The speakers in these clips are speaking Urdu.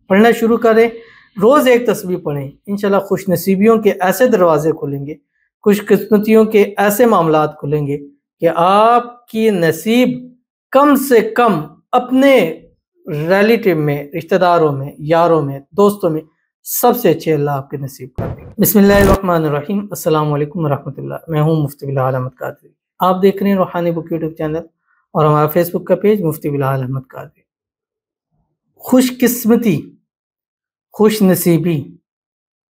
پڑھنا شروع کریں، روز ایک تسبیح پڑھیں، انشاءاللہ خوش نصیبیوں کے ایسے دروازے کھلیں گے، خوش قسمتیوں کے ایسے معاملات کھلیں گے کہ آپ کی نصیب کم سے کم اپنے ریلیٹیو میں، رشتہ داروں میں، یاروں میں، دوستوں میں سب سے اچھے اللہ آپ کے نصیب کر دیں گے۔ بسم اللہ الرحمن الرحیم۔ السلام علیکم ورحمۃ اللہ۔ میں ہوں مفتی بلال احمد قادری۔ آپ دیکھ رہے ہیں روحانی بک یوٹیوب چینل اور ہمارا فیس بک کا پیج مفتی بلال احمد قادری۔ خوش قسمتی، خوش نصیبی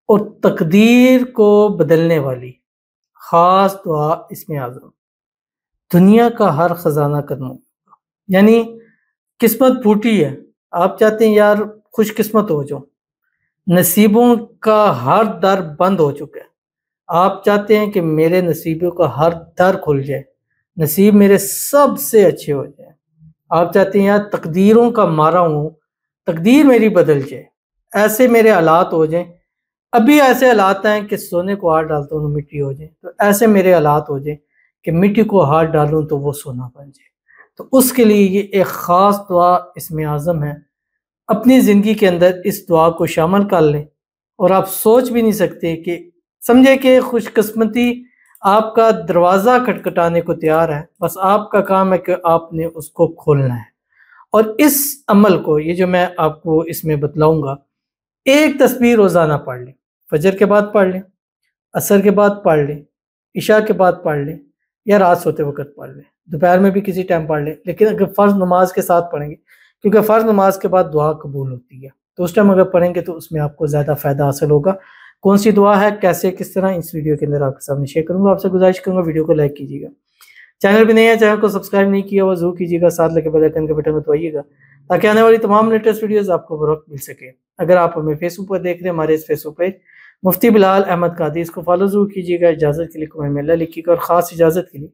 اور تقدیر کو بدلنے والی خاص دعا اسم اعظم، دنیا کا ہر خزانہ قدموں، یعنی قسمت پھوٹی ہے، آپ چاہتے ہیں یار خوش قسمت ہو جاؤ، نصیبوں کا ہر در بند ہو چکا ہے، آپ چاہتے ہیں کہ میرے نصیبوں کا ہر در کھل جائے، نصیب میرے سب سے اچھے ہو جائیں، آپ چاہتے ہیں یار تقدیروں کا مارا ہوں، تقدیر میری بدل جائے، ایسے میرے حالات ہو جائیں، ابھی ایسے حالات ہیں کہ سونے کو ہاتھ ڈالتا ہوں تو مٹی ہو جائے، تو ایسے میرے حالات ہو جائیں کہ مٹی کو ہاتھ ڈالوں تو وہ سونا بن جائے، تو اس کے لیے یہ ایک خاص دعا اسم اعظم ہے۔ اپنی زندگی کے اندر اس دعا کو شامل کر لیں اور آپ سوچ بھی نہیں سکتے کہ سمجھے کہ خوش قسمتی آپ کا دروازہ کھٹکھٹانے کو تیار ہے، بس آپ کا کام ہے کہ آپ نے اس کو کھولنا ہے۔ اور اس عمل کو، یہ جو میں آپ کو اس میں بتلاؤں گا، ایک تسبیح روزانہ پڑھ لیں، فجر کے بعد پڑھ لیں، عصر کے بعد پڑھ لیں، عشاء کے بعد پڑھ لیں، یا رات سوتے وقت پڑھ لیں، دوپہر میں بھی کسی ٹائم پڑھ لیں، لیکن اگر فرض نماز کے ساتھ پڑھیں گے، کیونکہ فرض نماز کے بعد دعا قبول ہوتی ہے، تو اس ٹائم اگر پڑھیں گے تو اس میں آپ کو زیادہ فائدہ حاصل ہوگا۔ کون سی دعا ہے، کیسے، کس طرح، اس ویڈیو کے اندر آپ کے سامنے شیئر کروں گا۔ آپ سے گزارش کروں گا ویڈیو کو لائک کیجیے گا، چینل بھی نہیں ہے، چینل کو سبسکرائب نہیں کیا وہ ضرور کیجیے گا، ساتھ لگے بیل آئیکن کے بٹن کو دبائیے گا تاکہ آنے والی تمام لیٹسٹ ویڈیوز آپ کو بروقت مل سکے۔ اگر آپ ہمیں فیس بک پر دیکھ رہے ہیں، ہمارے اس فیس بک پیج مفتی بلال احمد قادری، اس کو فالو ضرور کیجیے گا۔ اجازت کے لیے کمنٹ میں اللہ لکھیے گا، اور خاص اجازت کے لیے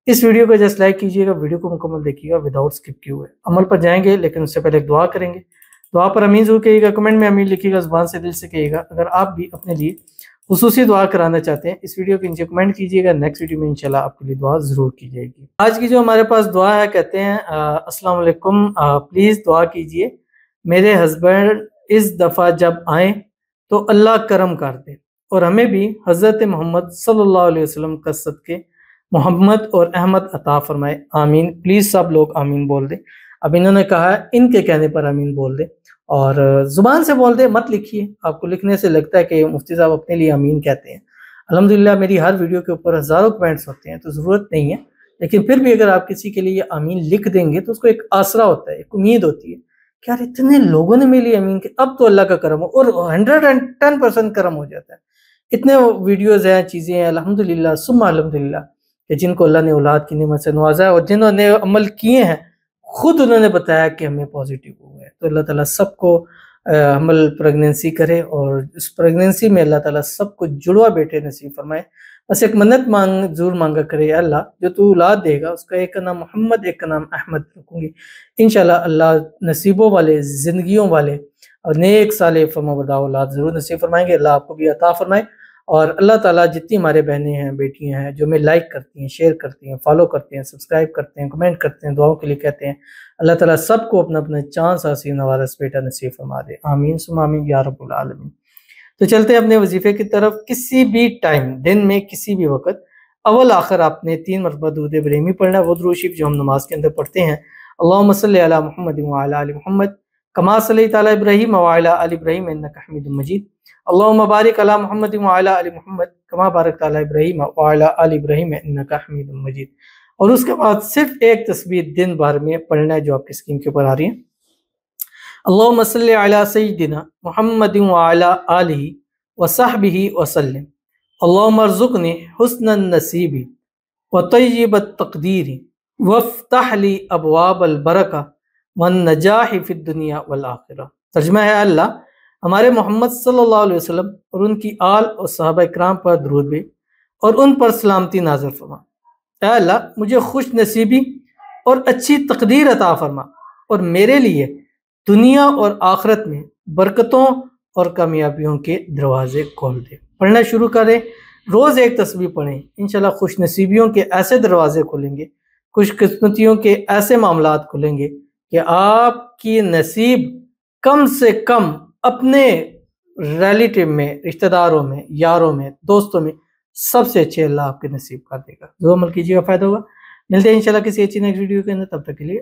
اس ویڈیو کو جسٹ لائک کیجیے گا، ویڈیو کو مکمل دیکھیے گا وداؤٹ اسکپ کیے ہوئے۔ عمل پر جائیں گے لیکن اس سے پہلے ایک دعا کریں گے، دعا پر امین ضرور کہیے گا، کمنٹ میں امین لکھیے گا، زبان سے دل سے کہیے گا۔ اگر آپ بھی اپنے لیے خصوصی دعا کرانا چاہتے ہیں، اس ویڈیو کے نیچے کمنٹ کیجیے گا، نیکسٹ ویڈیو میں انشاءاللہ آپ کے لیے دعا ضرور کی جائے گی۔ آج کی جو ہمارے پاس دعا ہے، کہتے ہیں السلام علیکم، پلیز دعا کیجیے میرے ہسبینڈ اس دفعہ جب آئیں تو اللہ کرم کر دے، اور ہمیں بھی حضرت محمد صلی اللہ علیہ وسلم کا صدقے محمد اور احمد عطا فرمائے، آمین۔ پلیز سب لوگ آمین بول دیں۔ اب انہوں نے کہا ہے ان کے کہنے پر آمین بول دیں، اور زبان سے بول دیں، مت لکھیے، آپ کو لکھنے سے لگتا ہے کہ مفتی صاحب اپنے لیے آمین کہتے ہیں۔ الحمدللہ میری ہر ویڈیو کے اوپر ہزاروں کمنٹس ہوتے ہیں تو ضرورت نہیں ہے، لیکن پھر بھی اگر آپ کسی کے لیے آمین لکھ دیں گے تو اس کو ایک آسرا ہوتا ہے، ایک امید ہوتی ہے کہ یار اتنے لوگوں نے میرے لیے آمین کہ اب تو اللہ کا کرم ہو، اور 110% کرم ہو جاتا ہے۔ اتنے ویڈیوز ہیں، چیزیں ہیں، الحمدللہ ثم الحمدللہ، کہ جن کو اللہ نے اولاد کی نعمت سے نوازا ہے، اور جنہوں نے عمل کیے ہیں خود انہوں نے بتایا کہ ہمیں پازیٹیو ہوئے ہیں۔ تو اللہ تعالیٰ سب کو حمل پریگننسی کرے، اور اس پریگننسی میں اللہ تعالیٰ سب کو جڑوا بیٹے نصیب فرمائے۔ بس ایک منت ضرور مانگا کرے، اللہ جو تو اولاد دے گا اس کا ایک کا نام محمد، ایک کا نام احمد رکھوں گی، انشاءاللہ اللہ نصیبوں والے، زندگیوں والے اور نیک صالح فرمانبردار اولاد ضرور نصیب فرمائیں گے۔ اللہ آپ کو بھی عطا فرمائے، اور اللہ تعالیٰ جتنی ہمارے بہنیں ہیں، بیٹیاں ہیں جو ہمیں لائک کرتی ہیں، شیئر کرتی ہیں، فالو کرتے ہیں، سبسکرائب کرتے ہیں، کمنٹ کرتے ہیں، دعاؤں کے لیے کہتے ہیں، اللہ تعالیٰ سب کو اپنا اپنا چاند سا حسین نوارس بیٹا نصیب فرما دے، آمین ثم آمین یا رب العالمین۔ تو چلتے ہیں اپنے وظیفے کی طرف۔ کسی بھی ٹائم، دن میں کسی بھی وقت، اول آخر آپ نے 3 مرتبہ درود ابراہیمی پڑھنا ہے، وہ درود شریف جو ہم نماز کے اندر پڑھتے ہیں، اللہم صلی علی محمد وعلی آل محمد کما صلیت علی ابراہیم وعلی آل ابراہیم انک حمید مجید، اللہم بارک علی محمد وعلی آل محمد کما بارکت علی ابراہیم وعلی آل ابراہیم انک حمید مجید۔ اور اس کے بعد صرف ایک تسبیح دن بھر میں پڑھنا ہے جو آپ کی اسکرین کے اوپر آ رہی ہے، اللہم صلی علی سیدنا محمد وعلی آلہ وصحبہ وسلم، اللہم ارزقنی حسن النصیب وطیب التقدیر وافتح لی ابواب البرکہ والنجاح فی الدنیا والآخرہ۔ ترجمہ ہے، اللہ ہمارے محمد صلی اللہ علیہ وسلم اور ان کی آل اور صحابہ اکرام پر درود بھیج اور ان پر سلامتی نازل فرما۔ اے اللہ مجھے خوش نصیبی اور اچھی تقدیر عطا فرما، اور میرے لیے دنیا اور آخرت میں برکتوں اور کامیابیوں کے دروازے کھول دے۔ پڑھنا شروع کریں، روز ایک تسبیح پڑھیں، انشاءاللہ خوش نصیبیوں کے ایسے دروازے کھلیں گے، خوش قسمتیوں کے ایسے معاملات کھلیں گے کہ آپ کی نصیب کم سے کم اپنے ریلیٹیو میں، رشتہ داروں میں، یاروں میں، دوستوں میں سب سے اچھے اللہ آپ کے نصیب کر دے گا. جو عمل کیجیے گا فائدہ ہوگا. ملتے ہیں انشاءاللہ کسی اچھی نیکسٹ ویڈیو کے اندر. تب تک کے لیے